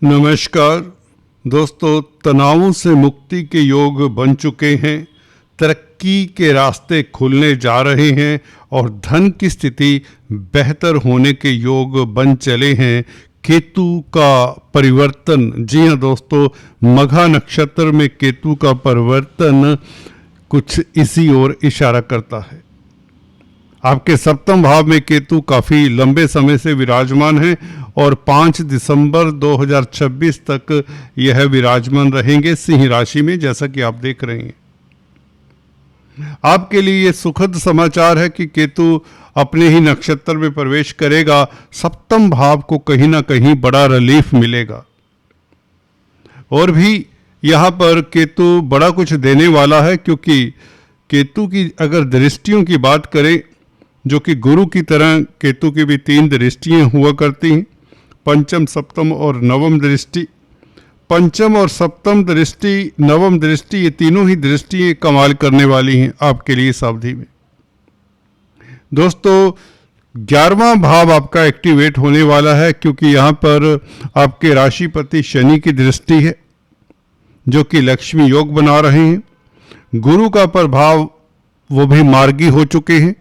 नमस्कार दोस्तों, तनावों से मुक्ति के योग बन चुके हैं, तरक्की के रास्ते खुलने जा रहे हैं और धन की स्थिति बेहतर होने के योग बन चले हैं। केतु का परिवर्तन, जी हाँ दोस्तों, मघा नक्षत्र में केतु का परिवर्तन कुछ इसी ओर इशारा करता है। आपके सप्तम भाव में केतु काफ़ी लंबे समय से विराजमान है और 5 दिसंबर 2026 तक यह विराजमान रहेंगे सिंह राशि में, जैसा कि आप देख रहे हैं। आपके लिए ये सुखद समाचार है कि केतु अपने ही नक्षत्र में प्रवेश करेगा। सप्तम भाव को कहीं ना कहीं बड़ा रिलीफ मिलेगा और भी यहाँ पर केतु बड़ा कुछ देने वाला है, क्योंकि केतु की अगर दृष्टियों की बात करें, जो कि गुरु की तरह केतु की भी 3 दृष्टियां हुआ करती हैं, पंचम, सप्तम और नवम दृष्टि। पंचम और सप्तम दृष्टि, नवम दृष्टि, ये तीनों ही दृष्टियां कमाल करने वाली हैं आपके लिए इस अवधि में। दोस्तों, 11वां भाव आपका एक्टिवेट होने वाला है, क्योंकि यहाँ पर आपके राशिपति शनि की दृष्टि है, जो कि लक्ष्मी योग बना रहे हैं। गुरु का प्रभाव वो भी मार्गी हो चुके हैं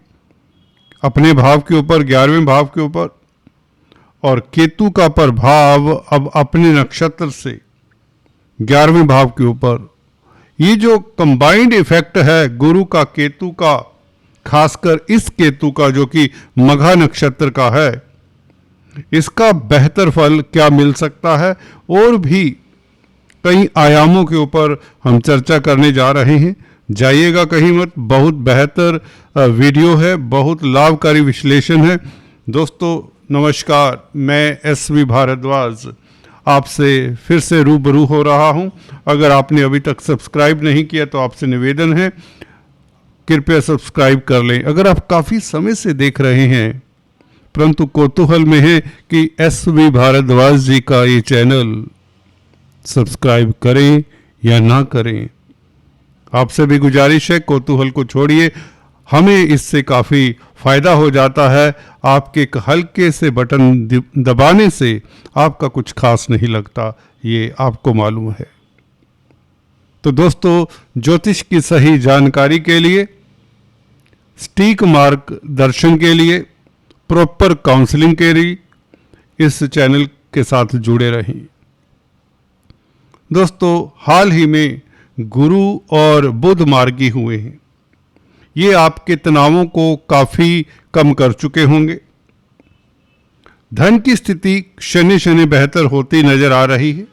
अपने भाव के ऊपर, 11वें भाव के ऊपर, और केतु का प्रभाव अब अपने नक्षत्र से 11वें भाव के ऊपर। ये जो कंबाइंड इफेक्ट है गुरु का, केतु का, खासकर इस केतु का जो कि मघा नक्षत्र का है, इसका बेहतर फल क्या मिल सकता है, और भी कई आयामों के ऊपर हम चर्चा करने जा रहे हैं। जाइएगा कहीं मत, बहुत बेहतर वीडियो है, बहुत लाभकारी विश्लेषण है। दोस्तों नमस्कार, मैं SV भारद्वाज आपसे फिर से रूबरू हो रहा हूं। अगर आपने अभी तक सब्सक्राइब नहीं किया तो आपसे निवेदन है, कृपया सब्सक्राइब कर लें। अगर आप काफ़ी समय से देख रहे हैं परंतु कौतूहल में है कि SV भारद्वाज जी का ये चैनल सब्सक्राइब करें या ना करें, आपसे भी गुजारिश है, कौतूहल को छोड़िए। हमें इससे काफ़ी फ़ायदा हो जाता है। आपके एक हल्के से बटन दबाने से आपका कुछ खास नहीं लगता, ये आपको मालूम है। तो दोस्तों, ज्योतिष की सही जानकारी के लिए, सटीक मार्गदर्शन के लिए, प्रॉपर काउंसलिंग के लिए इस चैनल के साथ जुड़े रहें। दोस्तों, हाल ही में गुरु और बुध मार्गी हुए हैं। ये आपके तनावों को काफ़ी कम कर चुके होंगे। धन की स्थिति शनि शनि बेहतर होती नजर आ रही है।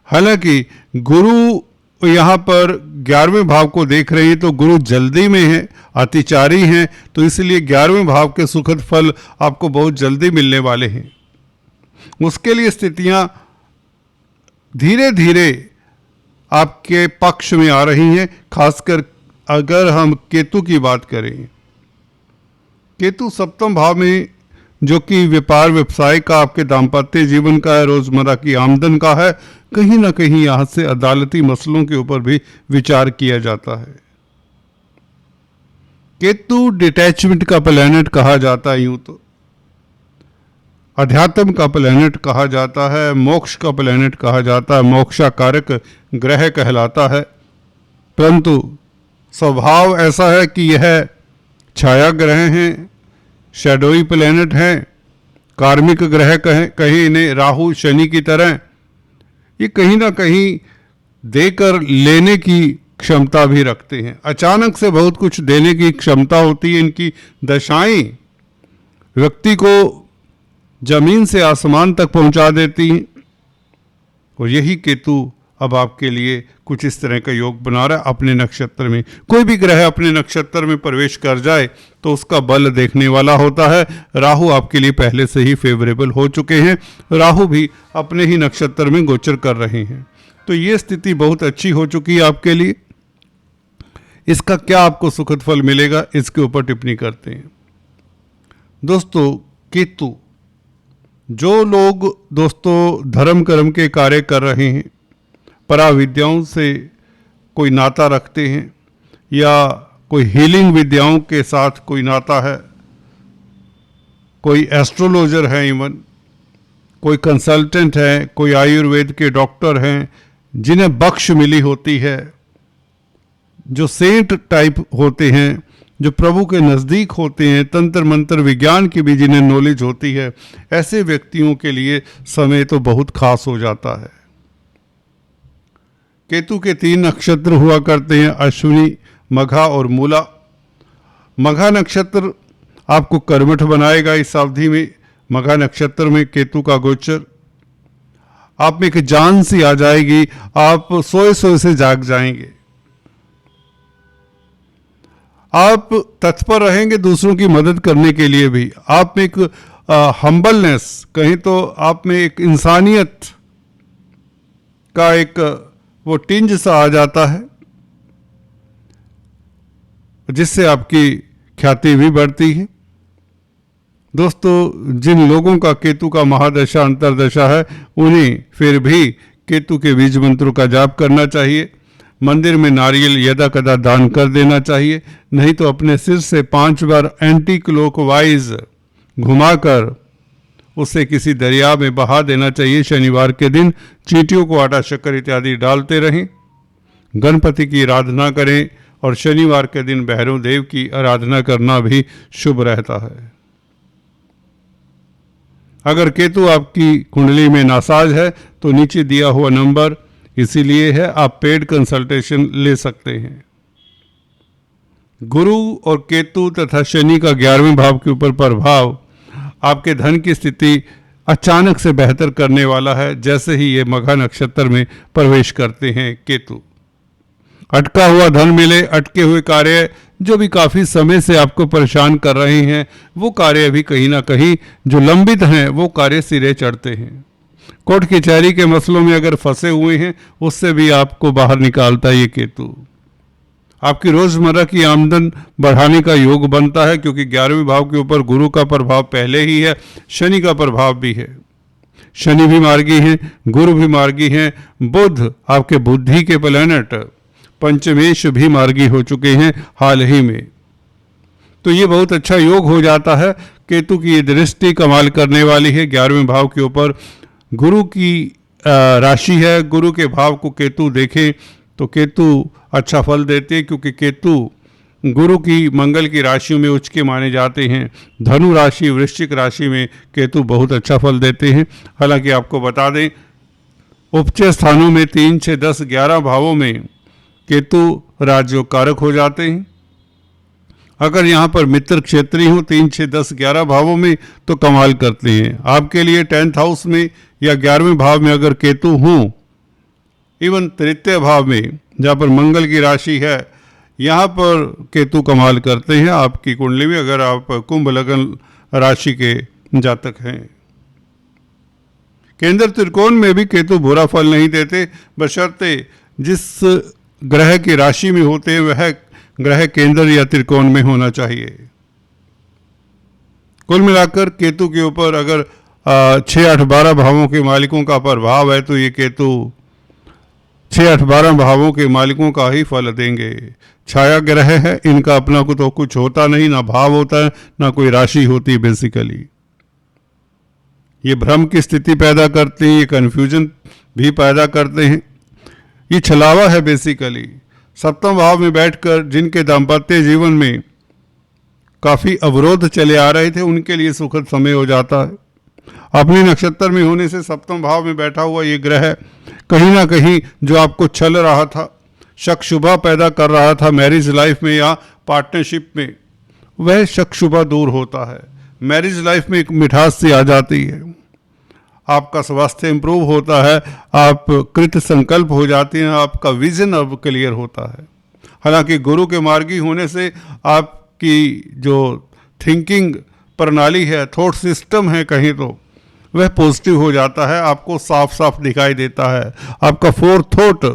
हालांकि गुरु यहाँ पर 11वें भाव को देख रहे हैं, तो गुरु जल्दी में है, अतिचारी हैं, तो इसलिए 11वें भाव के सुखद फल आपको बहुत जल्दी मिलने वाले हैं। उसके लिए स्थितियाँ धीरे धीरे आपके पक्ष में आ रही हैं। खासकर अगर हम केतु की बात करें, केतु सप्तम भाव में, जो कि व्यापार व्यवसाय का, आपके दाम्पत्य जीवन का है, रोजमर्रा की आमदन का है, कहीं ना कहीं यहां से अदालती मसलों के ऊपर भी विचार किया जाता है। केतु डिटैचमेंट का प्लैनेट कहा जाता है, यूं तो अध्यात्म का प्लैनेट कहा जाता है, मोक्ष का प्लैनेट कहा जाता है, मोक्षाकारक ग्रह कहलाता है। परंतु स्वभाव ऐसा है कि यह छाया ग्रह हैं, शैडोई प्लैनेट हैं, कार्मिक ग्रह कहीं इन्हें, राहु शनि की तरह। ये कहीं ना कहीं देकर लेने की क्षमता भी रखते हैं। अचानक से बहुत कुछ देने की क्षमता होती है इनकी दशाएं, व्यक्ति को जमीन से आसमान तक पहुंचा देती हैं। और यही केतु अब आपके लिए कुछ इस तरह का योग बना रहा है अपने नक्षत्र में। कोई भी ग्रह अपने नक्षत्र में प्रवेश कर जाए तो उसका बल देखने वाला होता है। राहु आपके लिए पहले से ही फेवरेबल हो चुके हैं, राहु भी अपने ही नक्षत्र में गोचर कर रहे हैं, तो ये स्थिति बहुत अच्छी हो चुकी है आपके लिए। इसका क्या आपको सुखद फल मिलेगा, इसके ऊपर टिप्पणी करते हैं। दोस्तों, केतु, जो लोग दोस्तों धर्म कर्म के कार्य कर रहे हैं, पराविद्याओं से कोई नाता रखते हैं, या कोई हीलिंग विद्याओं के साथ कोई नाता है, कोई एस्ट्रोलॉजर है, इवन कोई कंसल्टेंट हैं, कोई आयुर्वेद के डॉक्टर हैं जिन्हें बख्श मिली होती है, जो सेंट टाइप होते हैं, जो प्रभु के नज़दीक होते हैं, तंत्र मंत्र विज्ञान की भी जिन्हें नॉलेज होती है, ऐसे व्यक्तियों के लिए समय तो बहुत खास हो जाता है। केतु के 3 नक्षत्र हुआ करते हैं, अश्विनी, मघा और मूला। मघा नक्षत्र आपको कर्मठ बनाएगा इस अवधि में। मघा नक्षत्र में केतु का गोचर, आप में एक जान सी आ जाएगी, आप सोए सोए से जाग जाएंगे। आप तत्पर रहेंगे दूसरों की मदद करने के लिए भी। आप में एक हम्बलनेस, कहीं तो आप में एक इंसानियत का एक वो टिंज सा आ जाता है, जिससे आपकी ख्याति भी बढ़ती है। दोस्तों, जिन लोगों का केतु का महादशा अंतरदशा है, उन्हें फिर भी केतु के बीज मंत्रों का जाप करना चाहिए। मंदिर में नारियल यदा कदा दान कर देना चाहिए, नहीं तो अपने सिर से 5 बार एंटी क्लॉकवाइज घुमाकर उसे किसी दरिया में बहा देना चाहिए। शनिवार के दिन चींटियों को आटा शक्कर इत्यादि डालते रहें। गणपति की आराधना करें और शनिवार के दिन भैरव देव की आराधना करना भी शुभ रहता है। अगर केतु आपकी कुंडली में नासाज है तो नीचे दिया हुआ नंबर इसीलिए है, आप पेड कंसल्टेशन ले सकते हैं। गुरु और केतु तथा शनि का 11वें भाव के ऊपर प्रभाव आपके धन की स्थिति अचानक से बेहतर करने वाला है, जैसे ही ये मघा नक्षत्र में प्रवेश करते हैं केतु। अटका हुआ धन मिले, अटके हुए कार्य जो भी काफ़ी समय से आपको परेशान कर रहे हैं, वो कार्य भी कहीं ना कहीं जो लंबित हैं वो कार्य सिरे चढ़ते हैं। कोर्ट कचहरी के मसलों में अगर फंसे हुए हैं, उससे भी आपको बाहर निकालता है ये केतु। आपकी रोजमर्रा की आमदन बढ़ाने का योग बनता है, क्योंकि 11वें भाव के ऊपर गुरु का प्रभाव पहले ही है, शनि का प्रभाव भी है। शनि भी मार्गी हैं, गुरु भी मार्गी हैं, बुध आपके बुद्धि के प्लैनेट पंचमेश भी मार्गी हो चुके हैं हाल ही में। तो ये बहुत अच्छा योग हो जाता है। केतु की ये दृष्टि कमाल करने वाली है। 11वें भाव के ऊपर गुरु की राशि है, गुरु के भाव को केतु देखें तो केतु अच्छा फल देते हैं, क्योंकि केतु गुरु की मंगल की राशियों में उच्च के माने जाते हैं। धनु राशि, वृश्चिक राशि में केतु बहुत अच्छा फल देते हैं। हालांकि आपको बता दें, उपचय स्थानों में 3, 6, 10, 11 भावों में केतु राजयोग कारक हो जाते हैं। अगर यहाँ पर मित्र क्षेत्रीय हो 3, 6, 10, 11 भावों में तो कमाल करते हैं। आपके लिए 10th हाउस में या 11वें भाव में अगर केतु हों, इवन तृतीय भाव में जहाँ पर मंगल की राशि है, यहाँ पर केतु कमाल करते हैं आपकी कुंडली में, अगर आप कुंभ लग्न राशि के जातक हैं। केंद्र त्रिकोण में भी केतु बुरा फल नहीं देते, बशर्ते जिस ग्रह की राशि में होते हैं वह ग्रह केंद्र या त्रिकोण में होना चाहिए। कुल मिलाकर केतु के ऊपर अगर 6, 8, 12 भावों के मालिकों का प्रभाव है तो ये केतु 6, 8, 12 भावों के मालिकों का ही फल देंगे। छाया ग्रह है, इनका अपना को तो कुछ होता नहीं, ना भाव होता है, ना कोई राशि होती। बेसिकली ये भ्रम की स्थिति पैदा करते हैं, ये कन्फ्यूजन भी पैदा करते हैं। ये छलावा है बेसिकली। सप्तम भाव में बैठकर जिनके दाम्पत्य जीवन में काफ़ी अवरोध चले आ रहे थे, उनके लिए सुखद समय हो जाता है। अपने नक्षत्र में होने से सप्तम भाव में बैठा हुआ ये ग्रह कहीं ना कहीं जो आपको छल रहा था, शक शुबा पैदा कर रहा था मैरिज लाइफ में या पार्टनरशिप में, वह शक शुबा दूर होता है। मैरिज लाइफ में एक मिठास सी आ जाती है, आपका स्वास्थ्य इंप्रूव होता है, आप कृत संकल्प हो जाते हैं, आपका विजन अब क्लियर होता है। हालांकि गुरु के मार्गी होने से आपकी जो थिंकिंग प्रणाली है, थॉट सिस्टम है, कहीं तो वह पॉजिटिव हो जाता है, आपको साफ साफ दिखाई देता है। आपका फोर थॉट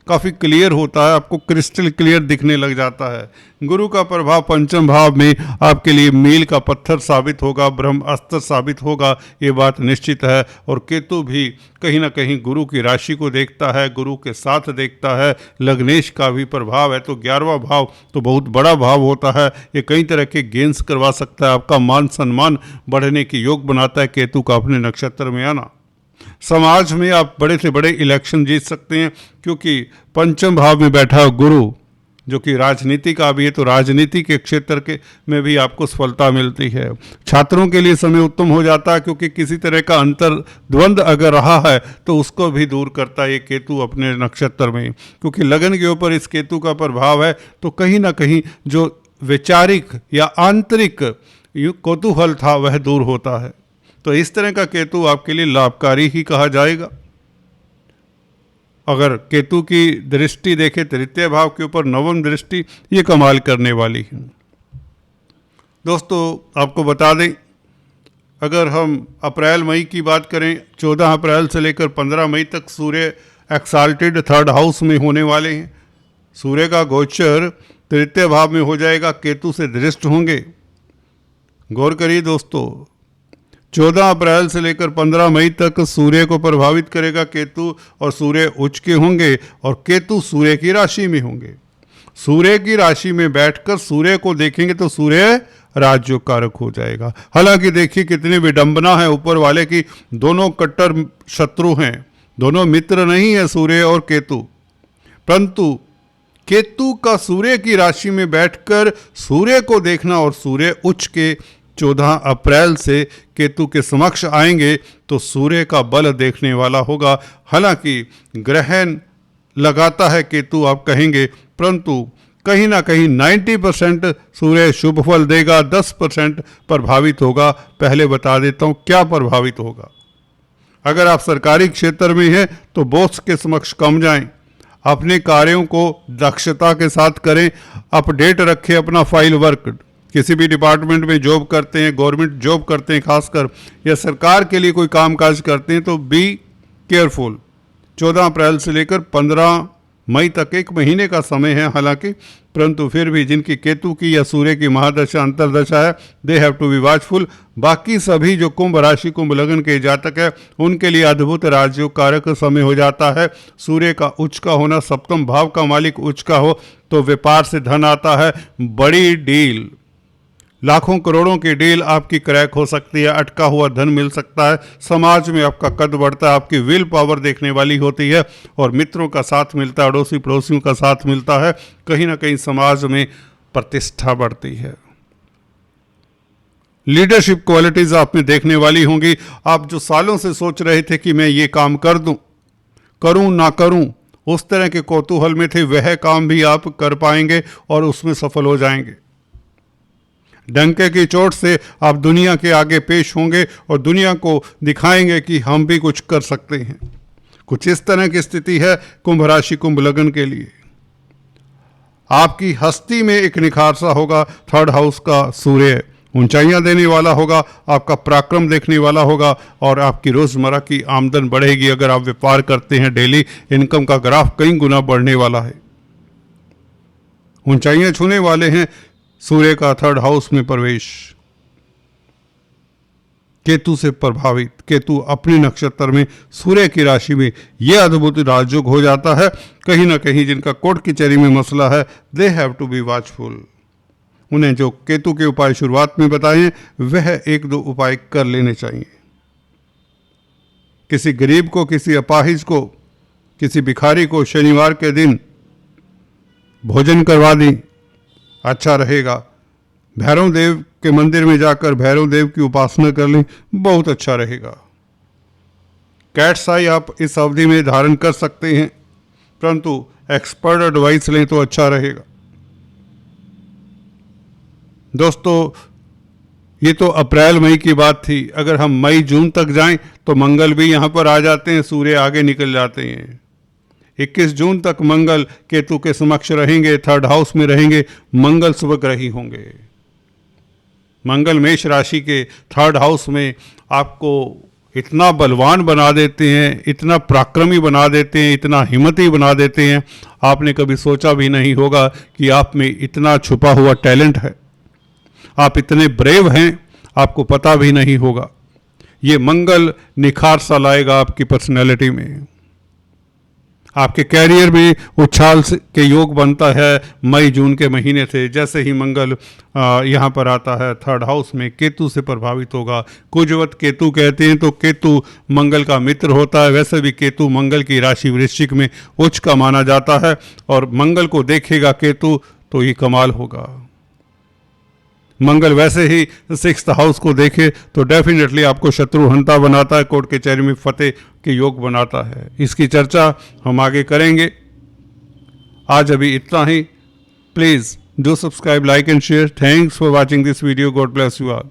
काफ़ी क्लियर होता है, आपको क्रिस्टल क्लियर दिखने लग जाता है। गुरु का प्रभाव पंचम भाव में आपके लिए मील का पत्थर साबित होगा, ब्रह्मास्त्र साबित होगा, ये बात निश्चित है। और केतु भी कहीं ना कहीं गुरु की राशि को देखता है, गुरु के साथ देखता है, लग्नेश का भी प्रभाव है, तो 11वां भाव तो बहुत बड़ा भाव होता है। ये कई तरह के गेंस करवा सकता है, आपका मान सम्मान बढ़ने की योग बनाता है केतु का अपने नक्षत्र में आना। समाज में आप बड़े से बड़े इलेक्शन जीत सकते हैं, क्योंकि पंचम भाव में बैठा गुरु जो कि राजनीति का भी है, तो राजनीति के क्षेत्र के में भी आपको सफलता मिलती है। छात्रों के लिए समय उत्तम हो जाता है, क्योंकि किसी तरह का अंतर द्वंद अगर रहा है तो उसको भी दूर करता है ये केतु अपने नक्षत्र में, क्योंकि लगन के ऊपर इस केतु का प्रभाव है। तो कहीं ना कहीं जो वैचारिक या आंतरिक कौतूहल था वह दूर होता है। तो इस तरह का केतु आपके लिए लाभकारी ही कहा जाएगा। अगर केतु की दृष्टि देखें तृतीय भाव के ऊपर, नवम दृष्टि, ये कमाल करने वाली है। दोस्तों आपको बता दें, अगर हम अप्रैल मई की बात करें, 14 अप्रैल से लेकर 15 मई तक सूर्य एक्साल्टेड 3rd हाउस में होने वाले हैं। सूर्य का गोचर तृतीय भाव में हो जाएगा, केतु से दृष्ट होंगे। गौर करिए दोस्तों, 14 अप्रैल से लेकर 15 मई तक सूर्य को प्रभावित करेगा केतु, और सूर्य उच्च के होंगे और केतु सूर्य की राशि में होंगे। सूर्य की राशि में बैठकर सूर्य को देखेंगे तो सूर्य राजयोग कारक हो जाएगा। हालांकि देखिए कितनी विडंबना है ऊपर वाले की, दोनों कट्टर शत्रु हैं, दोनों मित्र नहीं है सूर्य और केतु, परंतु केतु का सूर्य की राशि में बैठकर सूर्य को देखना और सूर्य उच्च के 14 अप्रैल से केतु के समक्ष आएंगे तो सूर्य का बल देखने वाला होगा। हालांकि ग्रहण लगाता है केतु आप कहेंगे, परंतु कहीं ना कहीं 90% सूर्य शुभ फल देगा, 10% प्रभावित होगा। पहले बता देता हूँ क्या प्रभावित होगा। अगर आप सरकारी क्षेत्र में हैं तो बॉस के समक्ष कम जाएं, अपने कार्यों को दक्षता के साथ करें, अपडेट रखें अपना फाइल वर्क। किसी भी डिपार्टमेंट में जॉब करते हैं, गवर्नमेंट जॉब करते हैं खासकर, या सरकार के लिए कोई कामकाज करते हैं, तो बी केयरफुल। 14 अप्रैल से लेकर 15 मई तक 1 महीने का समय है हालांकि, परंतु फिर भी जिनकी केतु की या सूर्य की महादशा अंतरदशा है, they have to be watchful. बाकी सभी जो कुंभ राशि कुंभ लगन के जातक है उनके लिए अद्भुत राजयोग कारक समय हो जाता है। सूर्य का उच्च का होना, सप्तम भाव का मालिक उच्च का हो तो व्यापार से धन आता है, बड़ी डील, लाखों करोड़ों की डील आपकी क्रैक हो सकती है, अटका हुआ धन मिल सकता है, समाज में आपका कद बढ़ता है, आपकी विल पावर देखने वाली होती है, और मित्रों का साथ मिलता है, अड़ोसी पड़ोसियों का साथ मिलता है, कहीं ना कहीं समाज में प्रतिष्ठा बढ़ती है। लीडरशिप क्वालिटीज आप में देखने वाली होंगी। आप जो सालों से सोच रहे थे कि मैं ये काम कर दूं, करूं ना करूं, उस तरह के कौतूहल में थे, वह काम भी आप कर पाएंगे और उसमें सफल हो जाएंगे। डंके की चोट से आप दुनिया के आगे पेश होंगे और दुनिया को दिखाएंगे कि हम भी कुछ कर सकते हैं। कुछ इस तरह की स्थिति है कुंभ राशि कुंभ लगन के लिए। आपकी हस्ती में एक निखार सा होगा, 3rd हाउस का सूर्य ऊंचाइयां देने वाला होगा, आपका पराक्रम देखने वाला होगा, और आपकी रोजमर्रा की आमदन बढ़ेगी। अगर आप व्यापार करते हैं, डेली इनकम का ग्राफ कई गुना बढ़ने वाला है। ऊंचाइयां छूने वाले हैं सूर्य का 3rd हाउस में प्रवेश। केतु से प्रभावित, केतु अपने नक्षत्र में सूर्य की राशि में, यह अद्भुत राजयोग हो जाता है। कहीं ना कहीं जिनका कोर्ट कचहरी में मसला है, they have to be watchful. उन्हें जो केतु के उपाय शुरुआत में बताए वह 1-2 उपाय कर लेने चाहिए। किसी गरीब को, किसी अपाहिज को, किसी भिखारी को शनिवार के दिन भोजन करवा दी, अच्छा रहेगा। भैरव देव के मंदिर में जाकर भैरव देव की उपासना कर लें, बहुत अच्छा रहेगा। कैट्स आई आप इस अवधि में धारण कर सकते हैं, परंतु एक्सपर्ट एडवाइस लें तो अच्छा रहेगा। दोस्तों ये तो अप्रैल मई की बात थी। अगर हम मई जून तक जाएं तो मंगल भी यहाँ पर आ जाते हैं, सूर्य आगे निकल जाते हैं। 21 जून तक मंगल केतु के समक्ष रहेंगे, 3rd हाउस में रहेंगे, मंगल शुभग्रही होंगे। मंगल मेष राशि के 3rd हाउस में आपको इतना बलवान बना देते हैं, इतना पराक्रमी बना देते हैं, इतना हिम्मती बना देते हैं, आपने कभी सोचा भी नहीं होगा कि आप में इतना छुपा हुआ टैलेंट है। आप इतने ब्रेव हैं, आपको पता भी नहीं होगा। ये मंगल निखार सा लाएगा आपकी पर्सनैलिटी में। आपके कैरियर में उछाल के योग बनता है मई जून के महीने से। जैसे ही मंगल यहाँ पर आता है थर्ड हाउस में, केतु से प्रभावित होगा। कुजवत केतु कहते हैं, तो केतु मंगल का मित्र होता है। वैसे भी केतु मंगल की राशि वृश्चिक में उच्च का माना जाता है, और मंगल को देखेगा केतु तो ये कमाल होगा। मंगल वैसे ही 6th हाउस को देखे तो डेफिनेटली आपको शत्रुहंता बनाता है, कोर्ट कचहरी में फतेह के योग बनाता है। इसकी चर्चा हम आगे करेंगे। आज अभी इतना ही। Please do subscribe, like and share. Thanks for watching this video. God bless you all.